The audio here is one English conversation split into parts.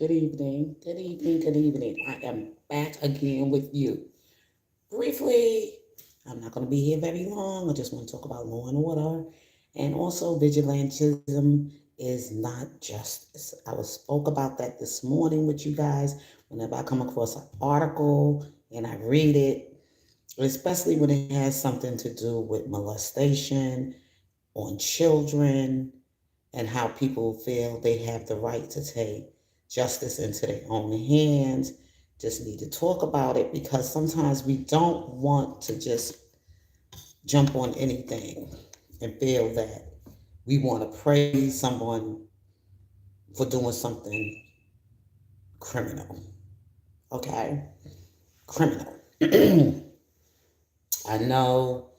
Good evening. Good evening. Good evening. I am back again with you. Briefly, I'm not going to be here very long. I just want to talk about law and order. And also, vigilantism is not justice. I was spoke about that this morning with you guys. Whenever I come across an article and I read it, especially when it has something to do with molestation on children and how people feel they have the right to take justice into their own hands. Just need to talk about it because sometimes we don't want to just jump on anything and feel that we want to praise someone for doing something criminal. Okay? Criminal. I know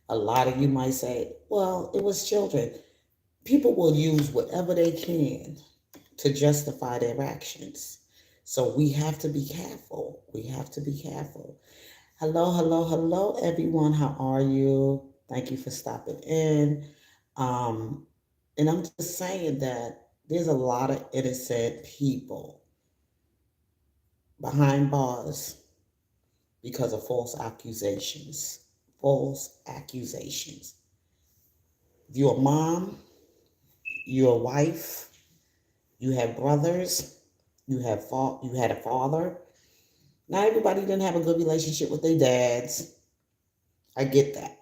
a lot of you might say, well, it was children. People will use whatever they can to justify their actions. So we have to be careful. We have to be careful. Hello, hello, hello, everyone. How are you? Thank you for stopping in. Um, and I'm just saying that there's a lot of innocent people behind bars because of false accusations. False accusations. If you're a mom, you're a wife, you have brothers, you had a father. Not everybody didn't have a good relationship with their dads. I get that.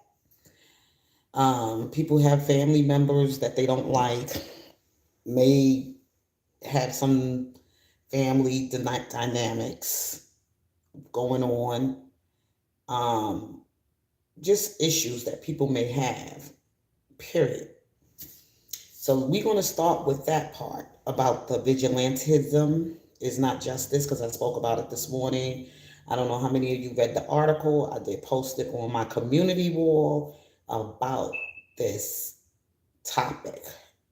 People have family members that they don't like, may have some family dynamics going on, um, just issues that people may have, period. So we're going to start with that part about the vigilantism is not justice because I spoke about it this morning. I don't know how many of you read the article. I did post it on my community wall about this topic.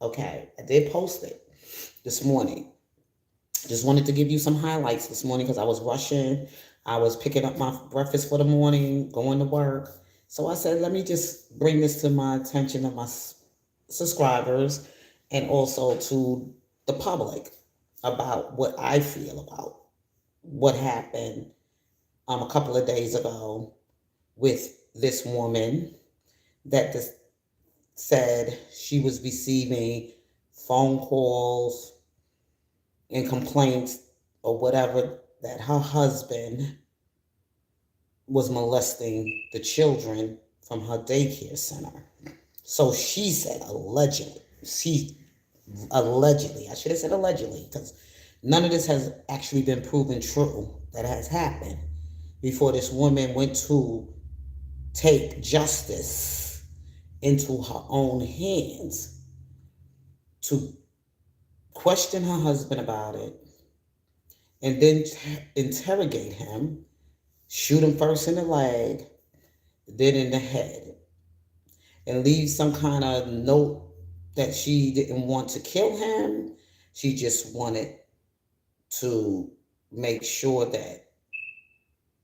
Okay, I did post it this morning. Just wanted to give you some highlights this morning because I was rushing. I was picking up my breakfast for the morning, going to work. So I said, let me just bring this to my attention of my subscribers and also to the public about what I feel about what happened a couple of days ago with this woman that said she was receiving phone calls and complaints or whatever that her husband was molesting the children from her daycare center. So she said allegedly. I should have said allegedly because none of this has actually been proven true that has happened before this woman went to take justice into her own hands to question her husband about it and then interrogate him, shoot him first in the leg, then in the head, and leave some kind of note that she didn't want to kill him. She just wanted to make sure that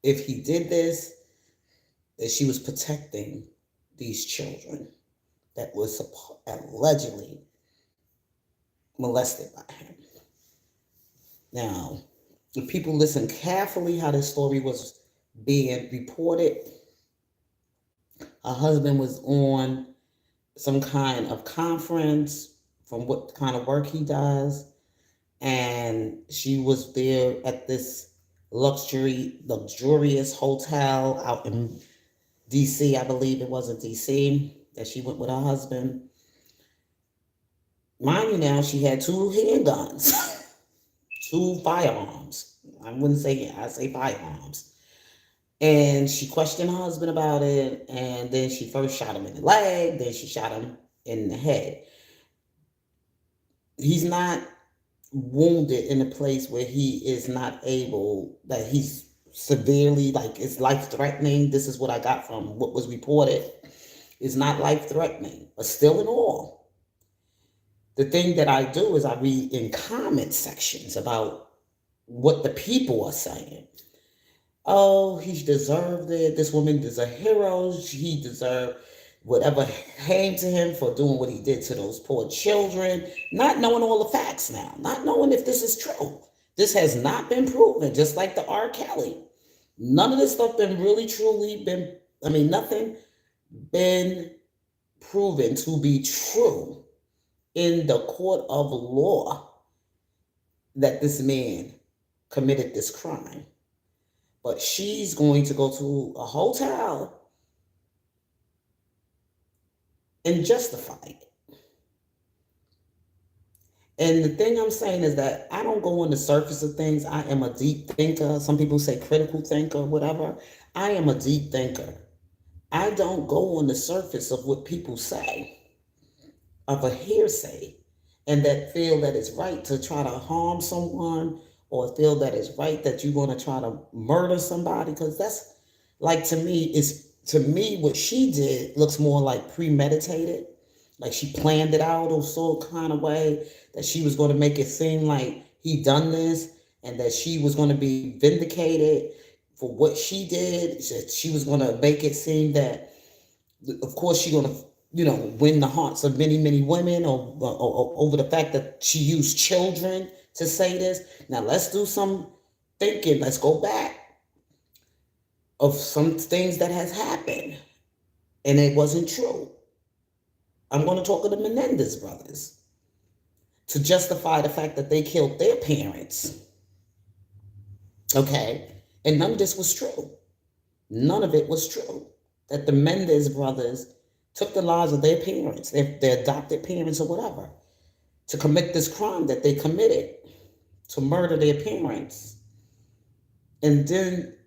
if he did this, that she was protecting these children that was allegedly molested by him. Now, if people listen carefully how this story was being reported, her husband was on some kind of conference from what kind of work he does, and she was there at this luxurious hotel out in DC. I believe it was in DC that she went with her husband. Mind you, now she had two handguns, two firearms. I wouldn't say, I say firearms. And she questioned her husband about it, and then she first shot him in the leg, then she shot him in the head. He's not wounded in a place where he is not able, that he's severely, like it's life threatening. This is what I got from what was reported. It's not life threatening, but still in all. The thing that I do is I read in comment sections about what the people are saying. Oh, he deserved it. This woman is a hero. He deserved whatever came to him for doing what he did to those poor children. Not knowing all the facts now, not knowing if this is true. This has not been proven, just like the R. Kelly. None of this stuff been really truly been, I mean, nothing been proven to be true in the court of law that this man committed this crime. But she's going to go to a hotel and justify it. And the thing I'm saying is that I don't go on the surface of things. I am a deep thinker. Some people say critical thinker, whatever. I am a deep thinker. I don't go on the surface of what people say, of a hearsay, and that feel that it's right to try to harm someone or feel that it's right that you're going to try to murder somebody. Because that's like, to me, what she did looks more like premeditated. Like she planned it out or so kind of way that she was going to make it seem like he done this and that she was going to be vindicated for what she did. She was going to make it seem that, of course, she's going to, win the hearts of many, many women or over the fact that she used children to say this. Now let's do some thinking. Let's go back of some things that has happened and it wasn't true. I'm going to talk of the Menendez brothers to justify the fact that they killed their parents. Okay? And none of this was true. None of it was true. That the Menendez brothers took the lives of their parents, their adopted parents or whatever, to commit this crime that they committed, to murder their parents, and then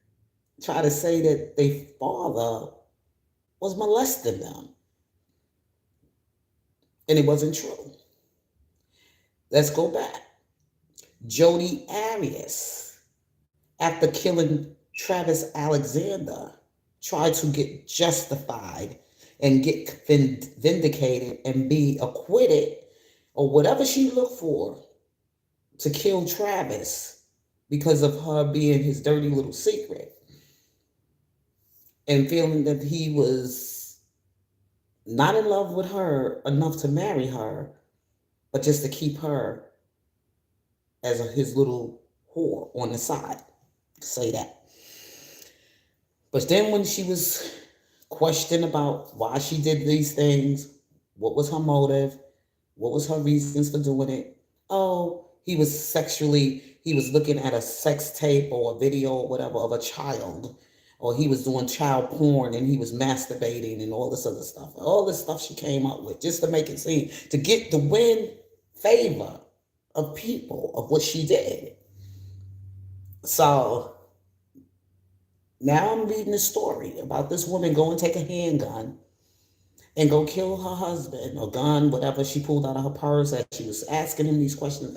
try to say that their father was molesting them. And it wasn't true. Let's go back. Jodi Arias, after killing Travis Alexander, tried to get justified and get vindicated and be acquitted or whatever she looked for to kill Travis because of her being his dirty little secret and feeling that he was not in love with her enough to marry her, but just to keep her as his little whore on the side. Say that. But then when she was questioned about why she did these things, what was her motive, what was her reasons for doing it? Oh, he was looking at a sex tape or a video or whatever of a child, or he was doing child porn and he was masturbating and all this other stuff. All this stuff she came up with just to make it seem, to win favor of people of what she did. So now I'm reading a story about this woman go and take a handgun and go kill her husband or gun, whatever she pulled out of her purse as she was asking these questions.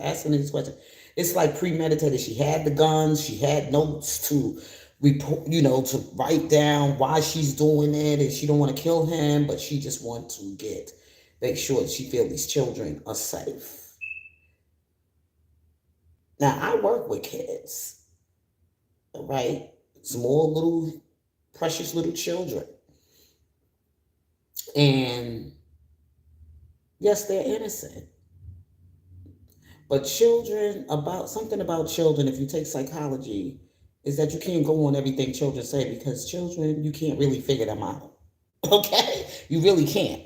It's like premeditated. She had the guns, she had notes to report, to write down why she's doing it, and she don't want to kill him, but she just want to make sure she feel these children are safe. Now I work with kids, right? Small little precious little children. And yes, they're innocent. But something about children, if you take psychology, is that you can't go on everything children say because children, you can't really figure them out. Okay? You really can't.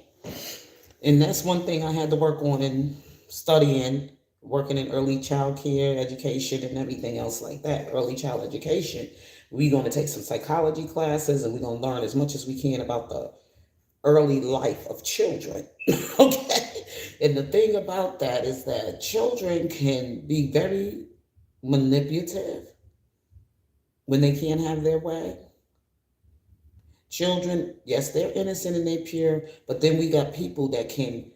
And that's one thing I had to work on in studying, working in early child care education and everything else like that. Early child education. We're going to take some psychology classes and we're going to learn as much as we can about the early life of children. Okay? And the thing about that is that children can be very manipulative when they can't have their way. Children, yes, they're innocent and they're pure, but then we got people that can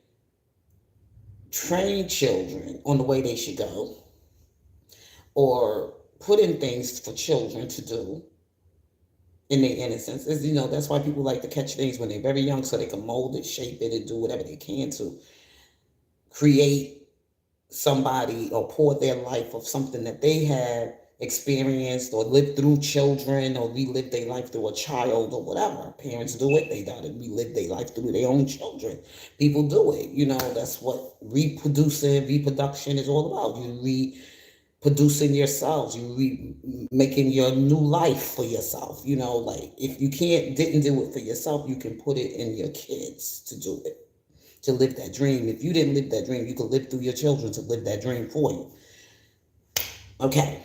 train children on the way they should go or put in things for children to do in their innocence. That's why people like to catch things when they're very young so they can mold it, shape it, and do whatever they can to create somebody or pour their life of something that they have experienced or lived through children or relive their life through a child or whatever. Parents do it. They gotta relive their life through their own children. People do it. That's what reproduction is all about. You producing yourselves, making your new life for yourself. Like if you didn't do it for yourself, you can put it in your kids to do it, to live that dream. If you didn't live that dream, you could live through your children to live that dream for you. Okay.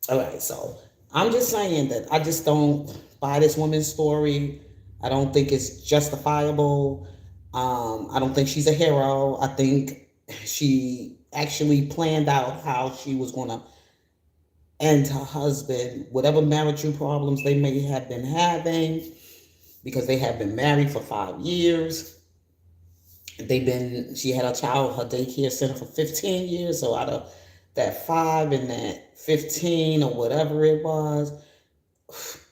All right. So I'm just saying that I just don't buy this woman's story. I don't think it's justifiable. I don't think she's a hero. I think she actually planned out how she was going to end her husband, whatever marital problems they may have been having, because they have been married for 5 years. She had a child, her daycare center for 15 years. So out of that 5 and that 15 or whatever it was,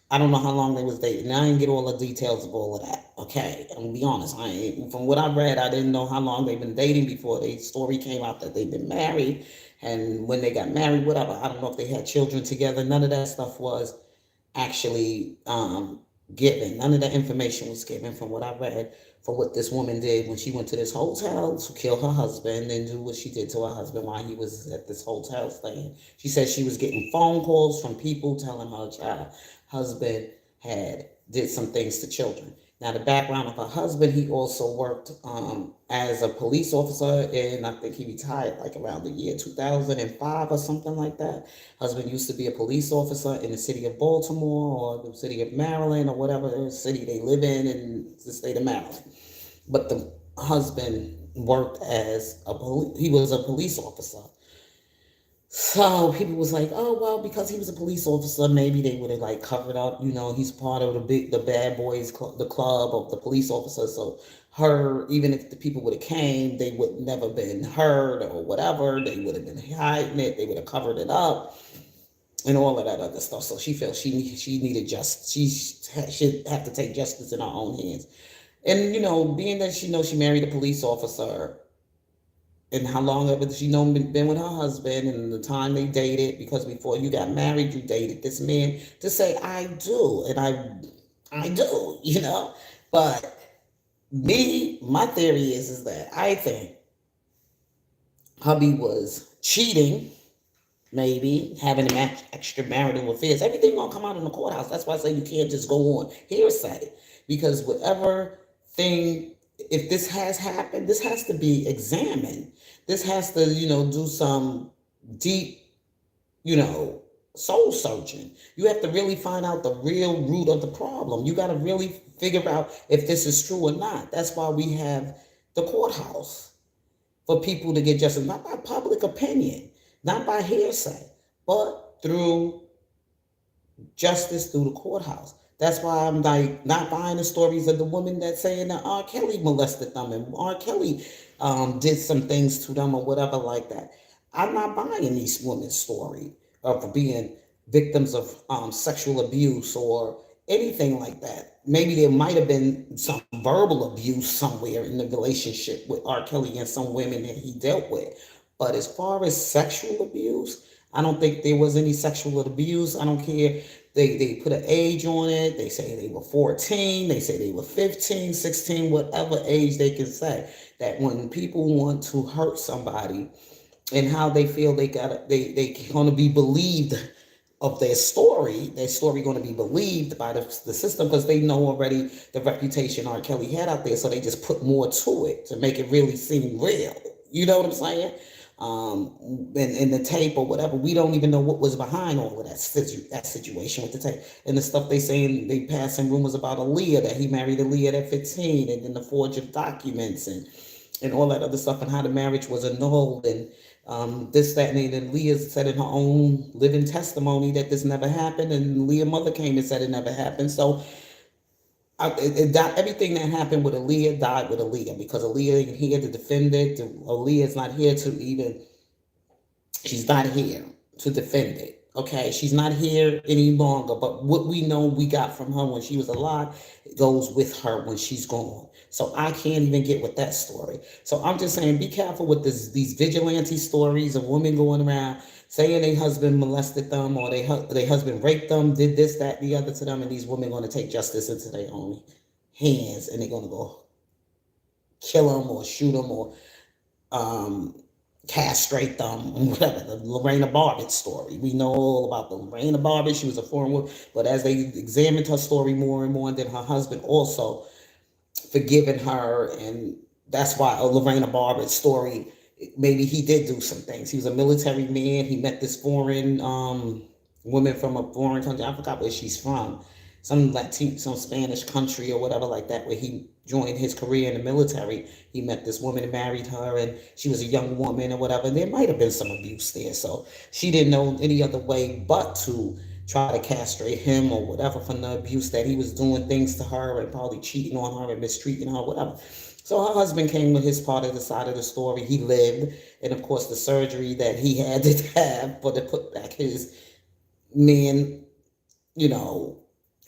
I don't know how long they was dating. I didn't get all the details of all of that. Okay, I'm gonna be honest. From what I read, I didn't know how long they've been dating before the story came out that they've been married, and when they got married, whatever. I don't know if they had children together. None of that stuff was actually given. None of that information was given from what I read for what this woman did when she went to this hotel to kill her husband and do what she did to her husband while he was at this hotel staying. She said she was getting phone calls from people telling her husband had did some things to children. Now, the background of her husband, he also worked as a police officer, and I think he retired like around the year 2005 or something like that. Husband used to be a police officer in the city of Baltimore or the city of Maryland or whatever city they live in the state of Maryland. But the husband worked as he was a police officer. So people was like, oh well, because he was a police officer, maybe they would have like covered up. He's part of the bad boys, the club of the police officers. So even if the people would have came, they would never been heard or whatever. They would have been hiding it. They would have covered it up and all of that other stuff. So she felt she needed she should have to take justice in her own hands. And being that she married a police officer, and how long ever she been with her husband and the time they dated, because before you got married you dated this man, to say I do and I do, but my theory is that I think hubby was cheating, maybe having extramarital affairs. Everything gonna come out in the courthouse. That's why I say you can't just go on hearsay, because whatever thing, if this has happened, this has to be examined. This has to, do some deep, soul searching. You have to really find out the real root of the problem. You got to really figure out if this is true or not. That's why we have the courthouse, for people to get justice, not by public opinion, not by hearsay, but through justice through the courthouse. That's why I'm like not buying the stories of the woman that's saying that R. Kelly molested them and R. Kelly did some things to them or whatever like that. I'm not buying these women's story of being victims of sexual abuse or anything like that. Maybe there might have been some verbal abuse somewhere in the relationship with R. Kelly and some women that he dealt with. But as far as sexual abuse, I don't think there was any sexual abuse. I don't care. They put an age on it. They say they were 14. They say they were 15, 16, whatever age they can say. That when people want to hurt somebody and how they feel they gonna be believed of their story going to be believed by the system, because they know already the reputation R. Kelly had out there. So they just put more to it to make it really seem real. You know what I'm saying? In the tape or whatever, we don't even know what was behind all of that situation with the tape and the stuff they saying. They passing rumors about Aaliyah, that he married Aaliyah at 15, and then the forge of documents and all that other stuff, and how the marriage was annulled, and this, that, and Leah said in her own living testimony that this never happened, and Leah's mother came and said it never happened. So everything that happened with Aaliyah died with Aaliyah, because Aaliyah ain't here to defend it. Aaliyah is not here to even, she's not here to defend it. Okay, she's not here any longer, but what we know we got from her when she was alive goes with her when she's gone. So I can't even get with that story. So I'm just saying, be careful with these vigilante stories of women going around saying their husband molested them or their husband raped them, did this, that, the other to them, and these women going to take justice into their own hands, and they're going to go kill them or shoot them or castrate them, whatever, the Lorena Bobbitt story. We know all about the Lorena Bobbitt. She was a foreign woman, but as they examined her story more and more, and then her husband also forgiven her, and that's why Lorena Bobbitt's story, maybe he did do some things. He was a military man. He met this foreign woman from a foreign country. I forgot where she's from, some Latin, some Spanish country or whatever like that, where he joined his career in the military. He met this woman and married her, and she was a young woman or whatever. And there might have been some abuse there, so she didn't know any other way but to try to castrate him or whatever from the abuse that he was doing things to her and probably cheating on her and mistreating her, whatever. So her husband came with his part of the side of the story. He lived, and of course the surgery that he had to have for to put back his man, you know,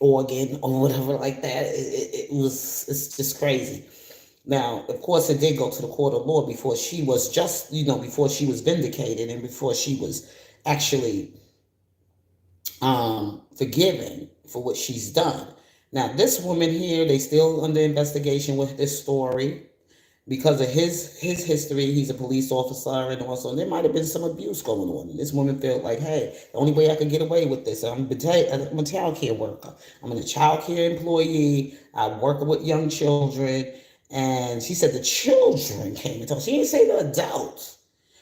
organ or whatever like that. It's just crazy. Now, of course, it did go to the court of law before she was just, before she was vindicated and before she was actually forgiven for what she's done. Now, this woman here, they still under investigation with this story because of his history. He's a police officer, and also there might have been some abuse going on. And this woman felt like, hey, the only way I can get away with this, I'm a child care worker. I'm a child care employee. I work with young children. And she said the children came and told her. She didn't say the adults,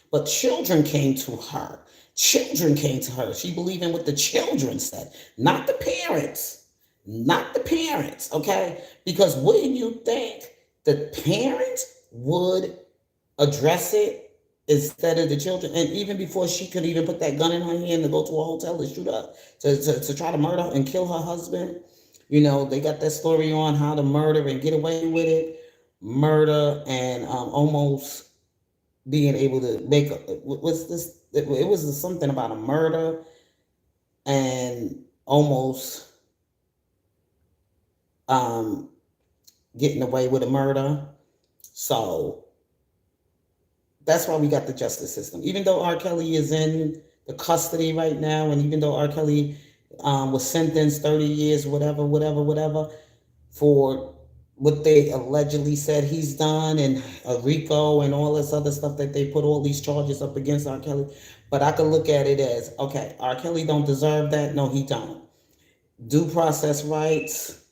but children came to her. Children came to her. She believed in what the children said, not the parents. Not the parents, okay? Because wouldn't you think the parents would address it instead of the children? And even before she could even put that gun in her hand to go to a hotel to shoot up, to try to murder and kill her husband, they got that story on how to murder and get away with it, murder and almost being able to make what's this? It was something about a murder and almost getting away with a murder. So that's why we got the justice system. Even though R. Kelly is in the custody right now, and even though R. Kelly was sentenced 30 years, whatever, for what they allegedly said he's done, and RICO and all this other stuff that they put all these charges up against R. Kelly. But I could look at it as, okay, R. Kelly don't deserve that. No, he don't. Due process rights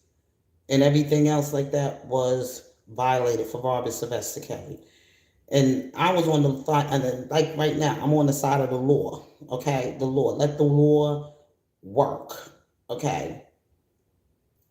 and everything else like that was violated for Robert Sylvester Kelly. And I was on the side, and then, like right now, I'm on the side of the law. Okay, the law. Let the law work. Okay,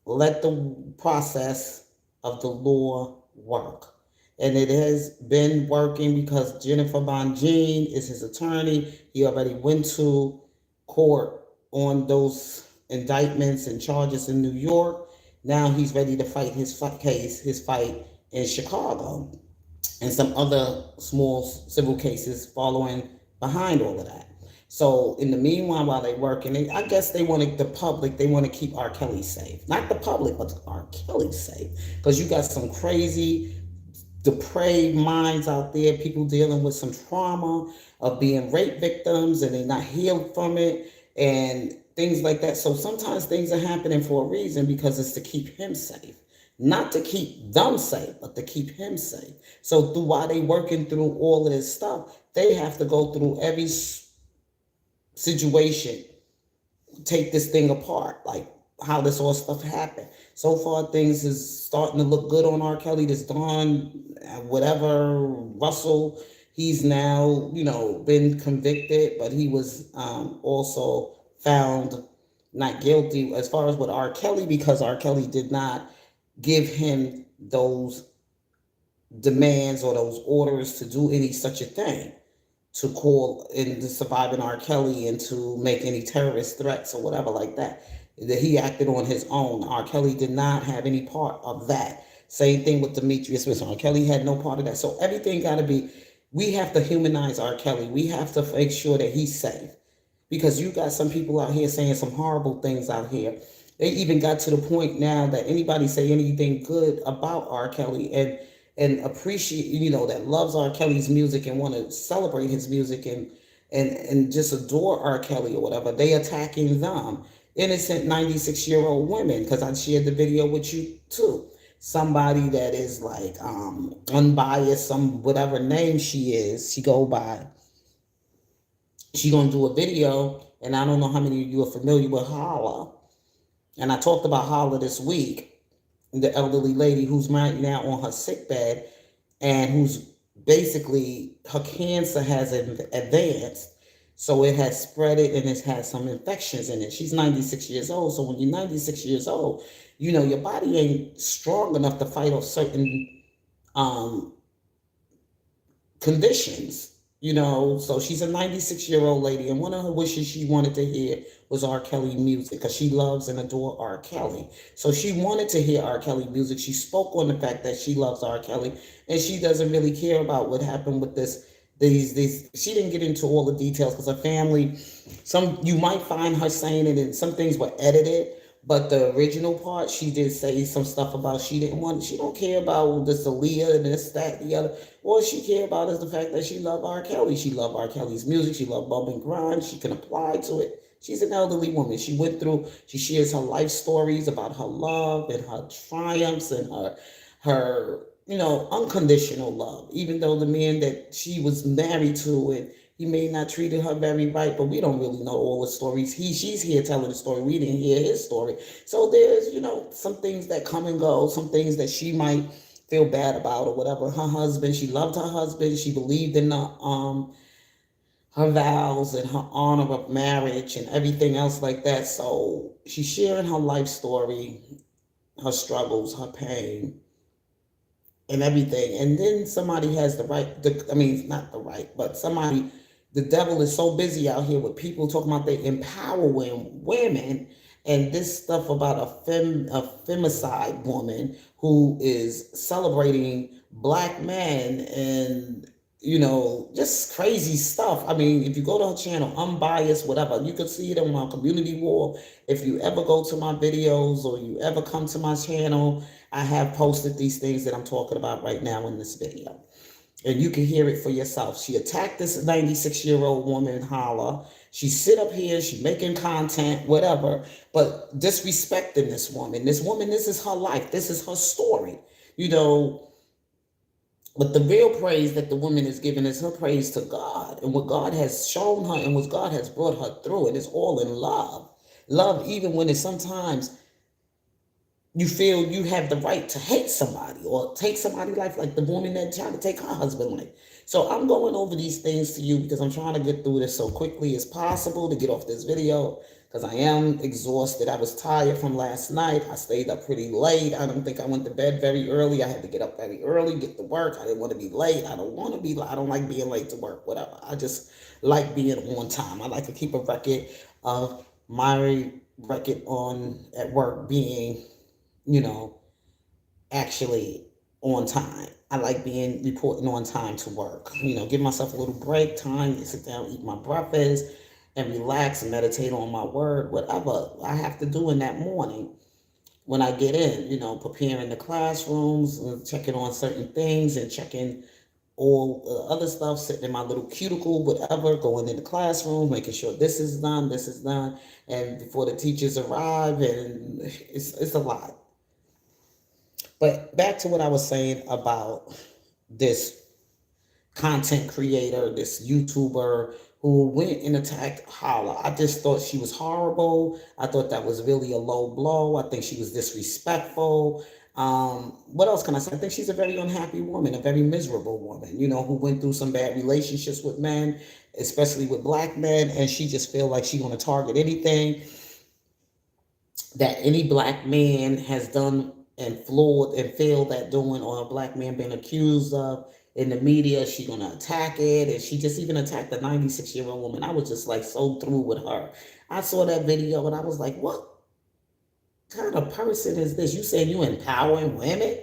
let the process of the law work. And it has been working because Jennifer Bonjean is his attorney. He already went to court on those indictments and charges in New York. Now he's ready to fight his fight in Chicago, and some other small civil cases following behind all of that. So in the meanwhile, while they work, and I guess they want to keep R. Kelly safe. Not the public, but R. Kelly safe. Because you got some crazy, depraved minds out there, people dealing with some trauma of being rape victims, and they're not healed from it, and things like that. So sometimes things are happening for a reason, because it's to keep him safe. Not to keep them safe, but to keep him safe. So while they working through all of this stuff, they have to go through every situation, take this thing apart, like how this all stuff happened. So far, things is starting to look good on R. Kelly. This Don, whatever, Russell, he's now, been convicted, but he was also found not guilty as far as with R. Kelly, because R. Kelly did not give him those demands or those orders to do any such a thing, to call in the surviving R. Kelly and to make any terrorist threats or whatever like that. That he acted on his own. R. Kelly did not have any part of that. Same thing with Demetrius Wilson. R. Kelly had no part of that. So everything got to be, we have to humanize R. Kelly. We have to make sure that he's safe. Because you got some people out here saying some horrible things out here. They even got to the point now that anybody say anything good about R. Kelly and appreciate, that loves R. Kelly's music and want to celebrate his music and just adore R. Kelly or whatever, they attacking them. Innocent 96-year-old women, because I shared the video with you too. somebody that is like unbiased, some whatever name she go by. She gonna do a video, and I don't know how many of you are familiar with Holla. And I talked about Holla this week, the elderly lady who's right now on her sick bed, and who's basically her cancer has advanced, so it has spread it and it has some infections in it. She's 96 years old, so when you're 96 years old, your body ain't strong enough to fight off certain um, conditions. So she's a 96-year-old lady, and one of her wishes she wanted to hear was R. Kelly music, because she loves and adores R. Kelly. So she wanted to hear R. Kelly music. She spoke on the fact that she loves R. Kelly, and she doesn't really care about what happened with this. These She didn't get into all the details because her family, some you might find her saying it, and some things were edited, but the original part, she did say some stuff about she don't care about this Aaliyah and this, that, the other. All she cared about is the fact that she loved R. Kelly. She loved R. Kelly's music. She loved bump and grind. She can apply to it. She's an elderly woman. She shares her life stories about her love and her triumphs and her unconditional love. Even though the man that she was married to, and he may not treated her very right, but we don't really know all the stories. She's here telling the story. We didn't hear his story. So there's, some things that come and go, some things that she might feel bad about or whatever. Her husband, she loved her husband. She believed in her vows and her honor of marriage and everything else like that. So she's sharing her life story, her struggles, her pain, and everything. And then somebody has not the right, but somebody, the devil is so busy out here with people talking about they empowering women, and this stuff about a femicide woman who is celebrating black men, and just crazy stuff. I mean, if you go to her channel, Unbiased, whatever, you can see it on my community wall. If you ever go to my videos or you ever come to my channel, I have posted these things that I'm talking about right now in this video. And you can hear it for yourself. She attacked this 96-year-old woman, Holla. She sit up here, she making content, whatever, but disrespecting this woman. This woman, this is her life. This is her story. But the real praise that the woman is giving is her praise to God and what God has shown her and what God has brought her through. It is all in love. Love, even when it's sometimes you feel you have the right to hate somebody or take somebody's life, like the woman that tried to take her husband's life. So I'm going over these things to you because I'm trying to get through this so quickly as possible to get off this video, because I am exhausted. I was tired from last night. I stayed up pretty late. I don't think I went to bed very early. I had to get up very early, get to work. I didn't want to be late. I don't like being late to work, whatever. I just like being on time. I like to keep a record of my record at work being, actually on time. I like reporting on time to work. Give myself a little break time to sit down, eat my breakfast, and relax and meditate on my word, whatever I have to do in that morning when I get in, preparing the classrooms, checking on certain things and checking all other stuff, sitting in my little cuticle, whatever, going in the classroom, making sure this is done, and before the teachers arrive, and it's a lot. But back to what I was saying about this content creator, this YouTuber who went and attacked Holla. I just thought she was horrible. I thought that was really a low blow. I think she was disrespectful. What else can I say? I think she's a very unhappy woman, a very miserable woman, who went through some bad relationships with men, especially with black men, and she just feel like she's going to target anything that any black man has done and flawed and failed at doing, or a black man being accused of in the media. She's gonna attack it, and she just even attacked the 96-year-old woman. I was just like so through with her. I saw that video and I was like, what kind of person is this? You saying you empowering women?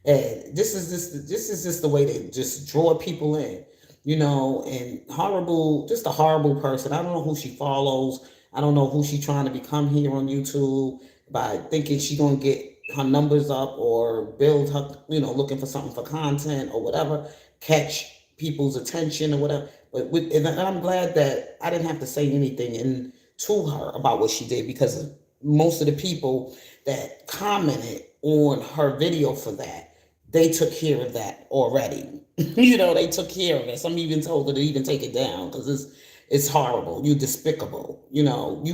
And this is just the way they just draw people in, and just a horrible person. I don't know who she follows. I don't know who she's trying to become here on YouTube by thinking she's gonna get her numbers up or build her, looking for something for content or whatever, catch people's attention or whatever. And I'm glad that I didn't have to say anything to her about what she did, because most of the people that commented on her video for that. They took care of that already. They took care of it. Some even told her to even take it down because it's horrible. You despicable. You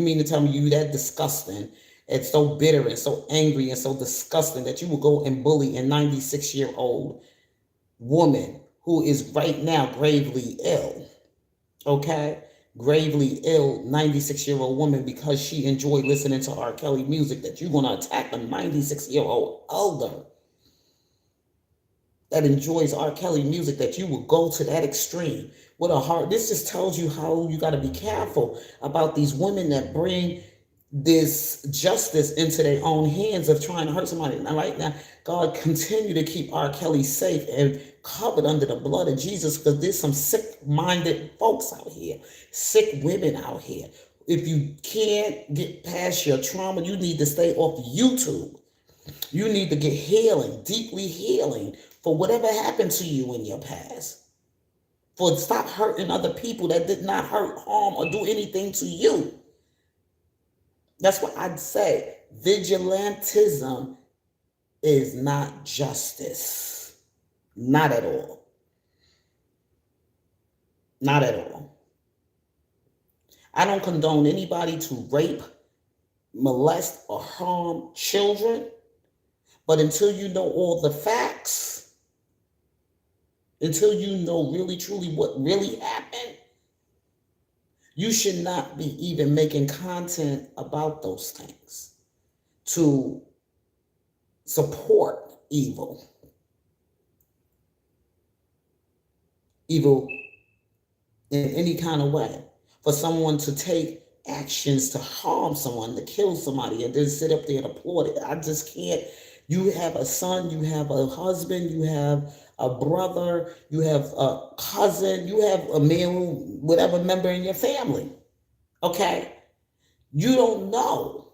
mean to tell me you that disgusting and so bitter and so angry and so disgusting that you will go and bully a 96-year-old woman who is right now gravely ill? Okay? Gravely ill 96-year-old woman because she enjoyed listening to R. Kelly music, that you're going to attack a 96-year-old elder that enjoys R. Kelly music, that you will go to that extreme with a heart. This just tells you how you got to be careful about these women that bring this justice into their own hands of trying to hurt somebody. Now, right now, God, continue to keep R. Kelly safe and covered under the blood of Jesus, because there's some sick-minded folks out here, sick women out here. If you can't get past your trauma, you need to stay off YouTube. You need to get healing, deeply healing, for whatever happened to you in your past. For stop hurting other people that did not hurt, harm, or do anything to you. That's what I'd say. Vigilantism is not justice. Not at all. Not at all. I don't condone anybody to rape, molest, or harm children. But until you know all the facts, until you know really truly what really happened, you should not be even making content about those things to support evil. Evil in any kind of way. For someone to take actions to harm someone, to kill somebody, and then sit up there and applaud it. I just can't. You have a son, you have a husband, you have a brother, you have a cousin, you have a male, whatever member in your family. Okay? You don't know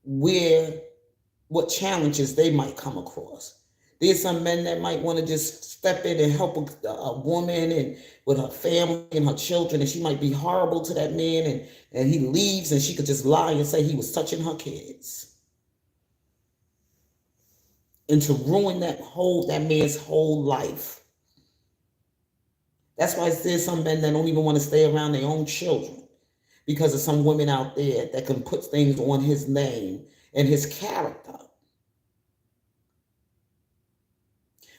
what challenges they might come across. There's some men that might want to just step in and help a woman and with her family and her children, and she might be horrible to that man, and he leaves, and she could just lie and say he was touching her kids. And to ruin that man's whole life. That's why there's some men that don't even want to stay around their own children, because of some women out there that can put things on his name and his character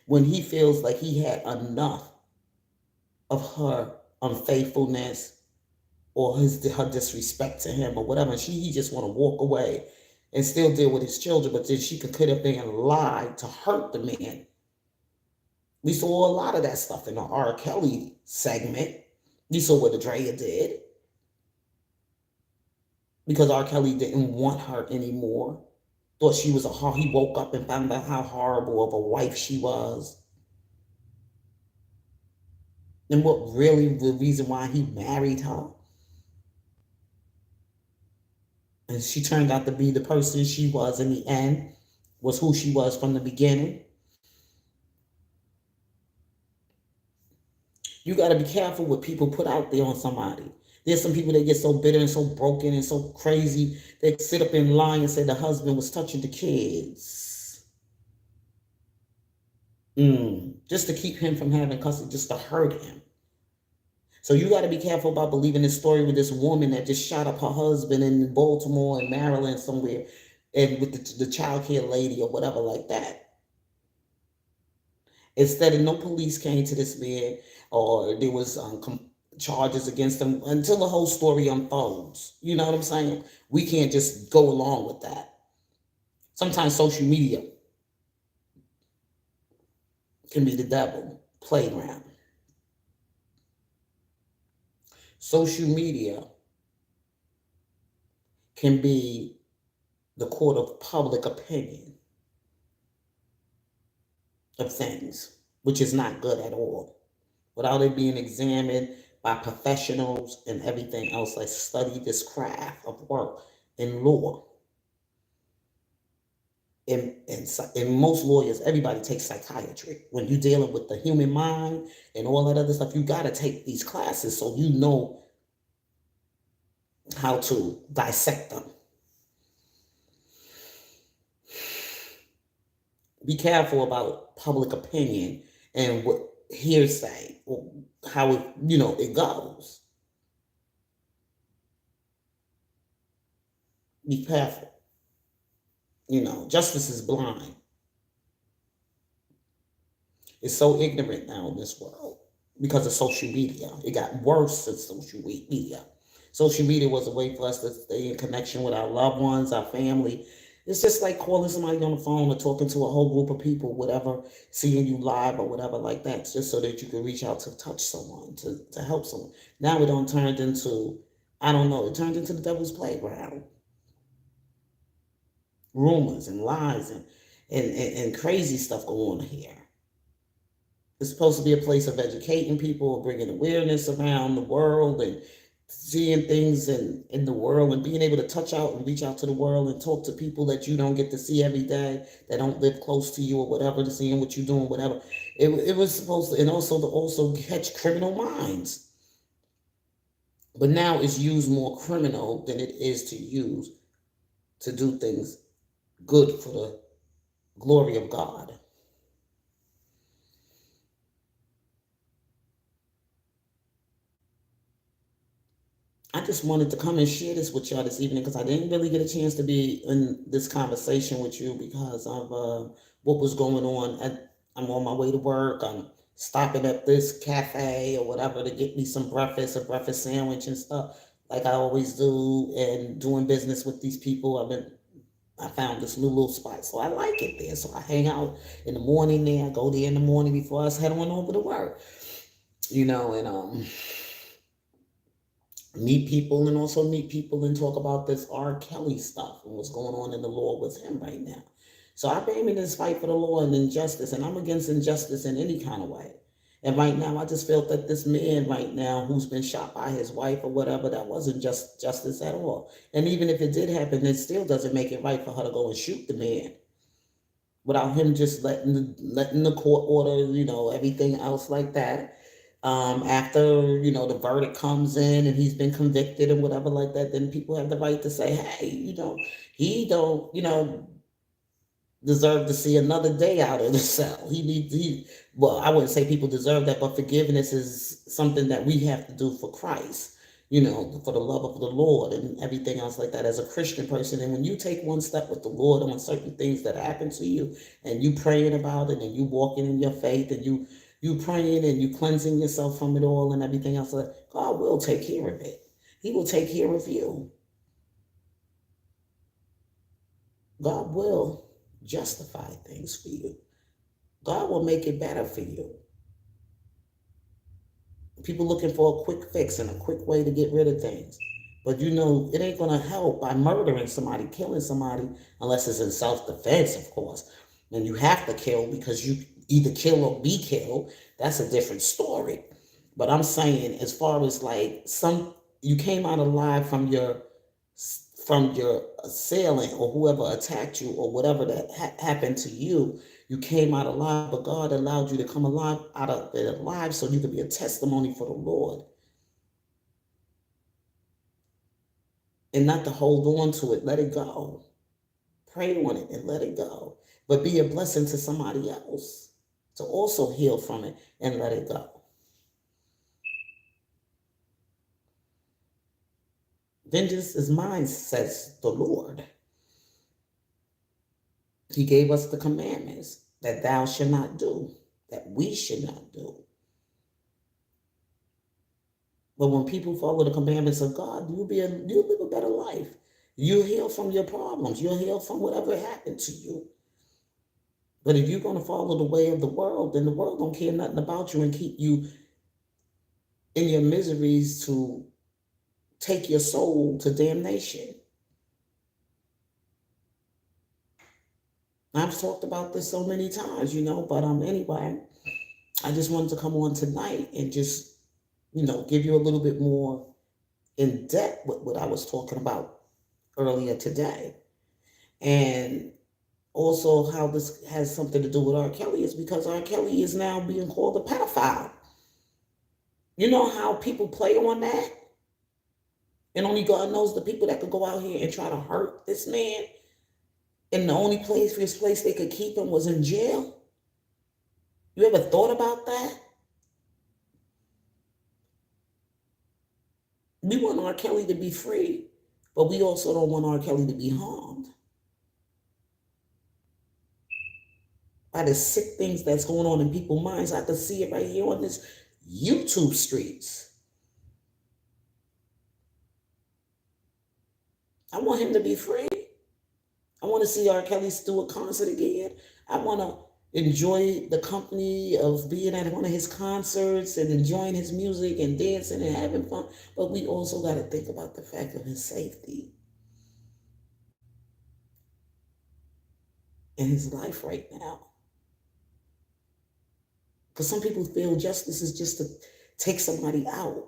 when he feels like he had enough of her unfaithfulness or her disrespect to him or whatever. And he just want to walk away and still deal with his children, but then she could up there and lie to hurt the man. We saw a lot of that stuff in the R. Kelly segment. We saw what Drea did, because R. Kelly didn't want her anymore. Thought she was he woke up and found out how horrible of a wife she was. And what really the reason why he married her. And she turned out to be the person she was in the end, was who she was from the beginning. You got to be careful what people put out there on somebody. There's some people that get so bitter and so broken and so crazy, they sit up and lie and say the husband was touching the kids. Just to keep him from having custody, just to hurt him. So you got to be careful about believing this story with this woman that just shot up her husband in Baltimore and Maryland somewhere, and with the child care lady or whatever like that. Instead of no police came to this man, or there was charges against him, until the whole story unfolds. You know what I'm saying? We can't just go along with that. Sometimes social media can be the devil playground. Social media can be the court of public opinion of things, which is not good at all, without it being examined by professionals and everything else that study this craft of work in law. And most lawyers, everybody takes psychiatry. When you're dealing with the human mind and all that other stuff, you got to take these classes so you know how to dissect them. Be careful about public opinion and what hearsay or how it goes. Be careful. Justice is blind. It's so ignorant now in this world because of social media. It got worse since social media. Social media was a way for us to stay in connection with our loved ones, our family. It's just like calling somebody on the phone or talking to a whole group of people, whatever, seeing you live or whatever like that, just so that you can reach out to touch someone, to help someone. Now it don't turned into, I don't know, it turned into the devil's playground. Rumors and lies and crazy stuff going on here. It's supposed to be a place of educating people, bringing awareness around the world and seeing things in the world and being able to touch out and reach out to the world and talk to people that you don't get to see every day, that don't live close to you or whatever, to seeing what you're doing, whatever. It was supposed to, and also to also catch criminal minds. But now it's used more criminal than it is to use to do things good for the glory of God. I just wanted to come and share this with y'all this evening because I didn't really get a chance to be in this conversation with you because of what was going on. I'm on my way to work. I'm stopping at this cafe or whatever to get me some breakfast, a breakfast sandwich and stuff, like I always do, and doing business with these people. I found this new little spot, so I like it there. So I hang out in the morning there. I go there in the morning before I head on over to work, and meet people and also meet people and talk about this R. Kelly stuff and what's going on in the law with him right now. So I've been in this fight for the law and injustice, and I'm against injustice in any kind of way. And right now, I just felt that this man right now who's been shot by his wife or whatever, that wasn't just justice at all. And even if it did happen, it still doesn't make it right for her to go and shoot the man without him just letting the court order, everything else like that. After the verdict comes in and he's been convicted and whatever like that, then people have the right to say, hey, he don't deserve to see another day out of the cell. Well, I wouldn't say people deserve that, but forgiveness is something that we have to do for Christ, for the love of the Lord and everything else like that as a Christian person. And when you take one step with the Lord on certain things that happen to you and you praying about it and you walking in your faith and you praying and you cleansing yourself from it all and everything else, God will take care of it. He will take care of you. God will justify things for you. God will make it better for you. People looking for a quick fix and a quick way to get rid of things. But it ain't going to help by murdering somebody, killing somebody, unless it's in self-defense, of course. And you have to kill because you either kill or be killed. That's a different story. But I'm saying, as far as like you came out alive from your assailant or whoever attacked you or whatever that happened to you, you came out alive, but God allowed you to come alive out of it alive so you could be a testimony for the Lord and not to hold on to it. Let it go. Pray on it and let it go. But be a blessing to somebody else to also heal from it and let it go. Vengeance is mine, says the Lord. He gave us the commandments that thou should not do, that we should not do. But when people follow the commandments of God, you'll live a better life. You'll heal from your problems. You'll heal from whatever happened to you. But if you're going to follow the way of the world, then the world don't care nothing about you and keep you in your miseries to take your soul to damnation. I've talked about this so many times, but anyway, I just wanted to come on tonight and just, give you a little bit more in depth with what I was talking about earlier today. And also how this has something to do with R. Kelly is because R. Kelly is now being called a pedophile. You know how people play on that? And only God knows the people that could go out here and try to hurt this man And the only place they could keep him was in jail? You ever thought about that? We want R. Kelly to be free, but we also don't want R. Kelly to be harmed by the sick things that's going on in people's minds. I can see it right here on this YouTube streets. I want him to be free. I want to see R. Kelly do a concert again. I want to enjoy the company of being at one of his concerts and enjoying his music and dancing and having fun. But we also got to think about the fact of his safety and his life right now. Because some people feel justice is just to take somebody out.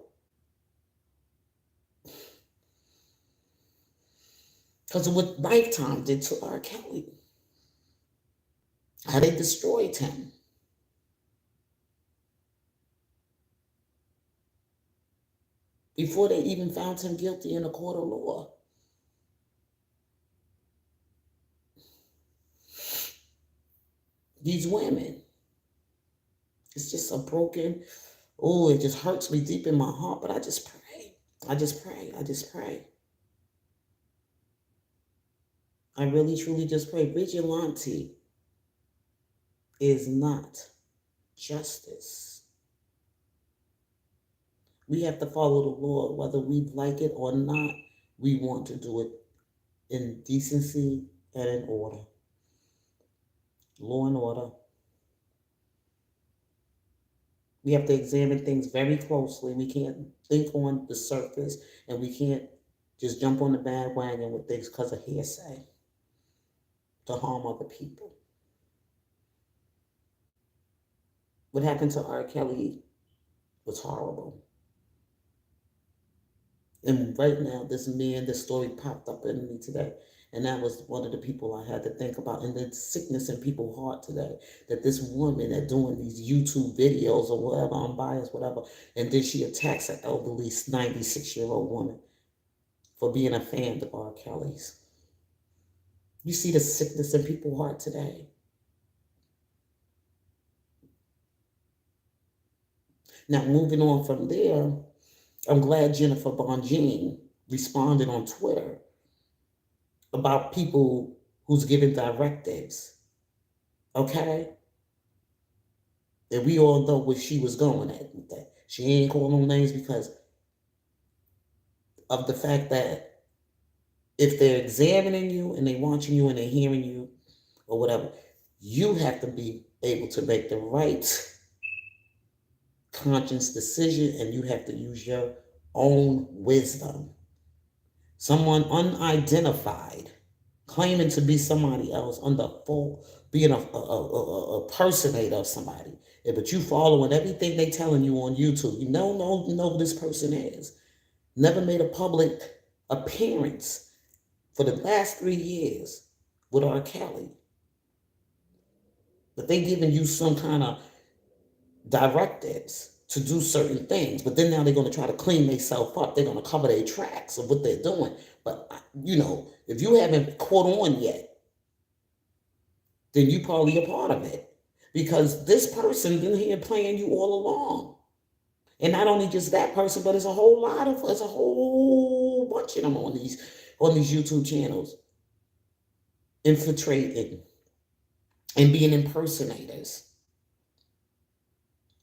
Because of what Lifetime did to R. Kelly. How they destroyed him. Before they even found him guilty in a court of law. These women. It's just a broken, it just hurts me deep in my heart, but I just pray. I just pray. I just pray. I really, truly just pray. Vigilante is not justice. We have to follow the Lord, whether we like it or not. We want to do it in decency and in order. Law and order. We have to examine things very closely. We can't think on the surface, and we can't just jump on the bandwagon with things because of hearsay to harm other people. What happened to R. Kelly was horrible. And right now, this story popped up in me today. And that was one of the people I had to think about. And the sickness in people's heart today. That this woman that doing these YouTube videos or whatever, unbiased, whatever. And then she attacks an elderly 96-year-old woman for being a fan of R. Kelly's. You see the sickness in people's heart today. Now, moving on from there, I'm glad Jennifer Bonjean responded on Twitter about people who's giving directives. Okay? And we all know where she was going at with that. She ain't calling no names because of the fact that if they're examining you and they're watching you and they're hearing you or whatever, you have to be able to make the right conscious decision, and you have to use your own wisdom. Someone unidentified claiming to be somebody else under full being a personator of somebody, but you following everything they telling you on YouTube. You know who this person is. Never made a public appearance for the last 3 years with R. Kelly, but they giving you some kind of directives to do certain things, but then now they're going to try to clean themselves up. They're going to cover their tracks of what they're doing. But, if you haven't caught on yet, then you probably a part of it, because this person been here playing you all along. And not only just that person, but it's a whole bunch of them on these YouTube channels infiltrating and being impersonators.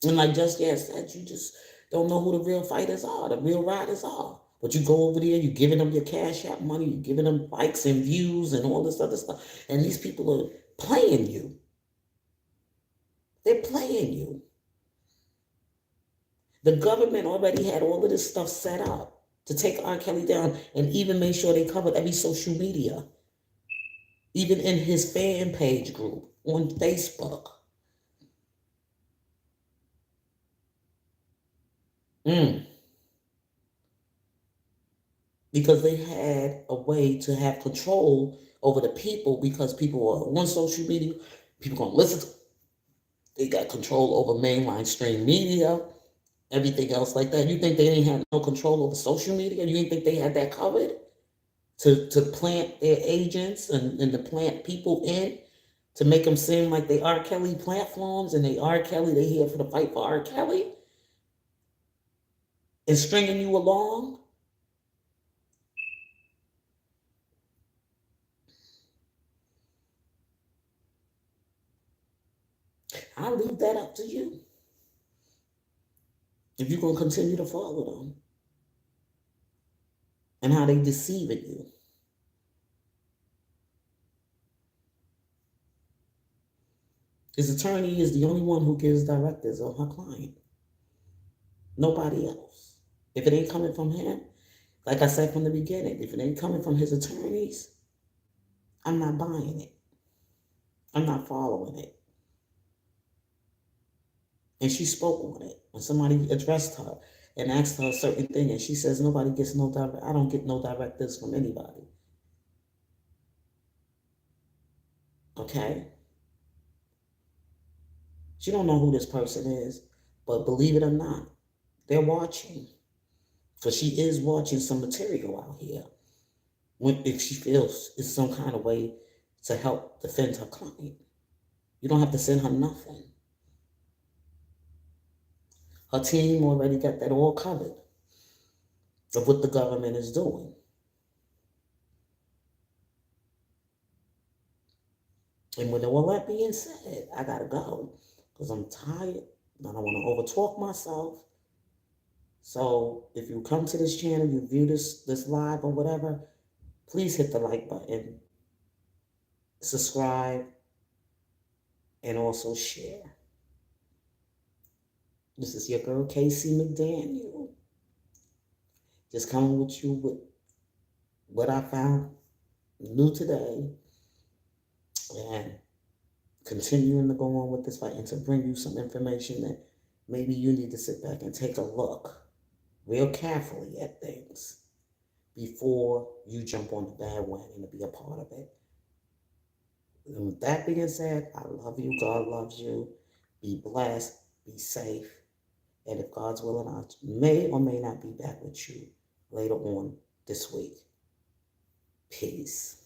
And like Just Yet said, you just don't know who the real fighters are, the real riders are. But you go over there, you're giving them your Cash App money, you're giving them likes and views and all this other stuff. And these people are playing you. They're playing you. The government already had all of this stuff set up to take R. Kelly down, and even made sure they covered every social media, even in his fan page group on Facebook. Because they had a way to have control over the people, because people are on social media, people gonna listen to, they got control over mainline stream media, everything else like that. You think they didn't have no control over social media? You didn't think they had that covered to plant their agents and to plant people in to make them seem like they R. Kelly platforms and they R. Kelly, they here for the fight for R. Kelly and stringing you along. I'll leave that up to you. If you're going to continue to follow them and how they deceiving you. His attorney is the only one who gives directives on her client. Nobody else. If it ain't coming from him, like I said from the beginning, if it ain't coming from his attorneys, I'm not buying it. I'm not following it. And she spoke on it when somebody addressed her and asked her a certain thing, and she says nobody gets no direct. I don't get no directives from anybody. Okay. She don't know who this person is, but believe it or not, they're watching. Because she is watching some material out here. If she feels it's some kind of way to help defend her client. You don't have to send her nothing. Her team already got that all covered of what the government is doing. And with all that being said, I gotta go because I'm tired. I don't want to overtalk myself. So if you come to this channel, you view this live or whatever, please hit the like button, subscribe, and also share. This is your girl, Casey McDaniel. Just coming with you with what I found new today and continuing to go on with this fight and to bring you some information that maybe you need to sit back and take a look real carefully at things before you jump on the bandwagon to be a part of it. And with that being said, I love you. God loves you. Be blessed. Be safe. And if God's willing, I may or may not be back with you later on this week. Peace.